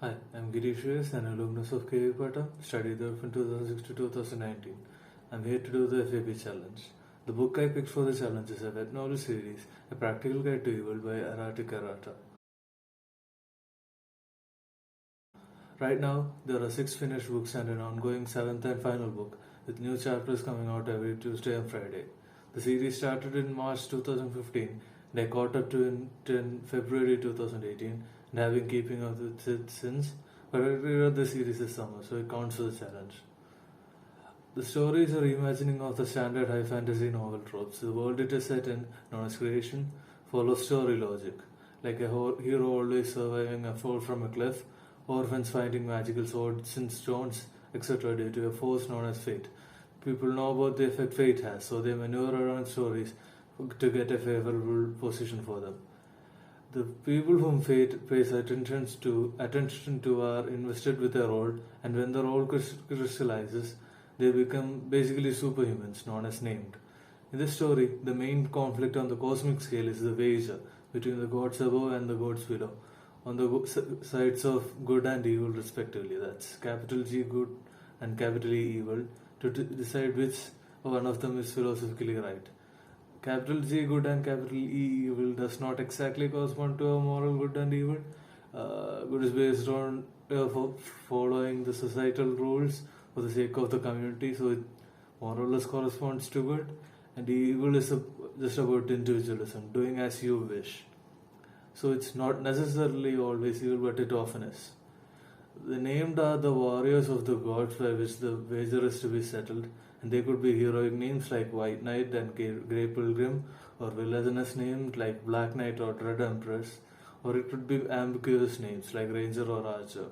Hi, I'm Girish V, an alumnus of Pattom, studied there from 2006 to 2019. I'm here to do the FaB Challenge. The book I picked for the challenge is a web novel series, A Practical Guide to Evil by ErraticErrata. Right now, there are 6 finished books and an ongoing 7th and final book, with new chapters coming out every Tuesday and Friday. The series started in March 2015 and I caught up to it in February 2018 and have been keeping up with it since, but I reread the series this summer, so it counts for the challenge. The story is a reimagining of the standard high fantasy novel tropes. The world it is set in, known as creation, follows story logic, like a hero always surviving a fall from a cliff, orphans finding magical swords and stones, etc. due to a force known as fate. People know about the effect fate has, so they maneuver around stories to get a favorable position for them. The people whom fate pays attention to are invested with a role, and when the role crystallizes, they become basically superhumans, known as named. In this story, the main conflict on the cosmic scale is the wager between the gods above and the gods below, on the sides of good and evil respectively. That's capital G good and capital E evil, to decide which one of them is philosophically right. Capital G good and capital E evil does not exactly correspond to a moral good and evil. Good is based on following the societal rules for the sake of the community, so it more or less corresponds to good. And evil is just about individualism, doing as you wish. So it's not necessarily always evil, but it often is. The named are the warriors of the gods by which the wager is to be settled, and they could be heroic names like White Knight and Grey Pilgrim, or villainous names like Black Knight or Red Empress, or it could be ambiguous names like Ranger or Archer.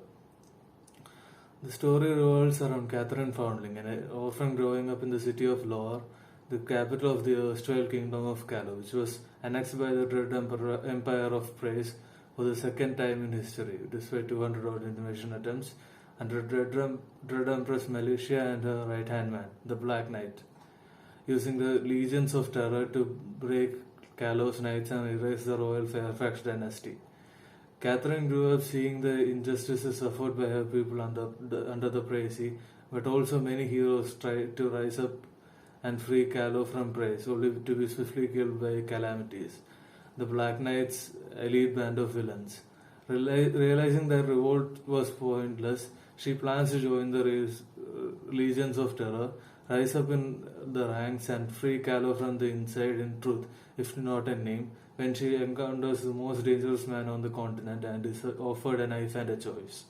The story revolves around Catherine Foundling, an orphan growing up in the city of Lore, the capital of the erstwhile kingdom of Calais, which was annexed by the Dread Empire of Praise for the second time in history, despite 200 odd invasion attempts, under Dread Empress Militia and her right-hand man, the Black Knight, using the legions of terror to break Calais Knights and erase the royal Fairfax dynasty. Catherine grew up seeing the injustices suffered by her people under the Praise, but also many heroes tried to rise up and free Calais from Praise, only to be swiftly killed by calamities. The Black Knight's elite band of villains. Realizing that revolt was pointless, she plans to join the legions of terror, rise up in the ranks and free Calais from the inside in truth, if not in name, when she encounters the most dangerous man on the continent and is offered a knife and a choice.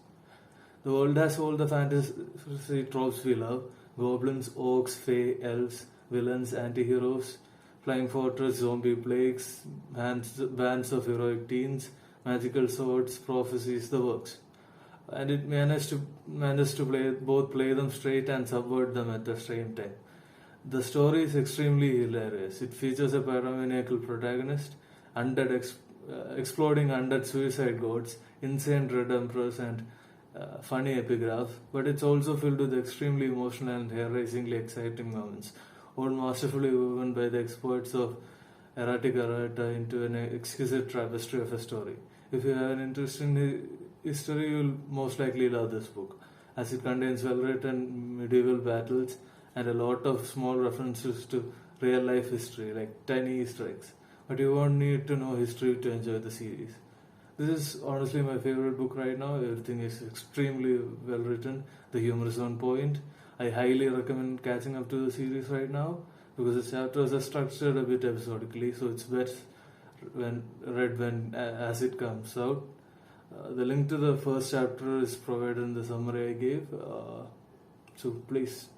The world has all the fantasy tropes we love: goblins, orcs, fae, elves, villains, anti-heroes, flying fortress, zombie plagues, bands of heroic teens, magical swords, prophecies, the works. And it managed to play them straight and subvert them at the same time. The story is extremely hilarious. It features a paramaniacal protagonist, exploding undead suicide gods, insane red emperors, and funny epigraphs, but it's also filled with extremely emotional and hair-raisingly exciting moments, all masterfully woven by the experts of ErraticErrata into an exquisite tapestry of a story. If you have an interest in history, you'll most likely love this book, as it contains well-written medieval battles and a lot of small references to real-life history, like tiny Easter eggs. But you won't need to know history to enjoy the series. This is honestly my favorite book right now. Everything is extremely well written. The humor is on point. I highly recommend catching up to the series right now because the chapters are structured a bit episodically, so it's best when read as it comes out. The link to the first chapter is provided in the summary I gave. So please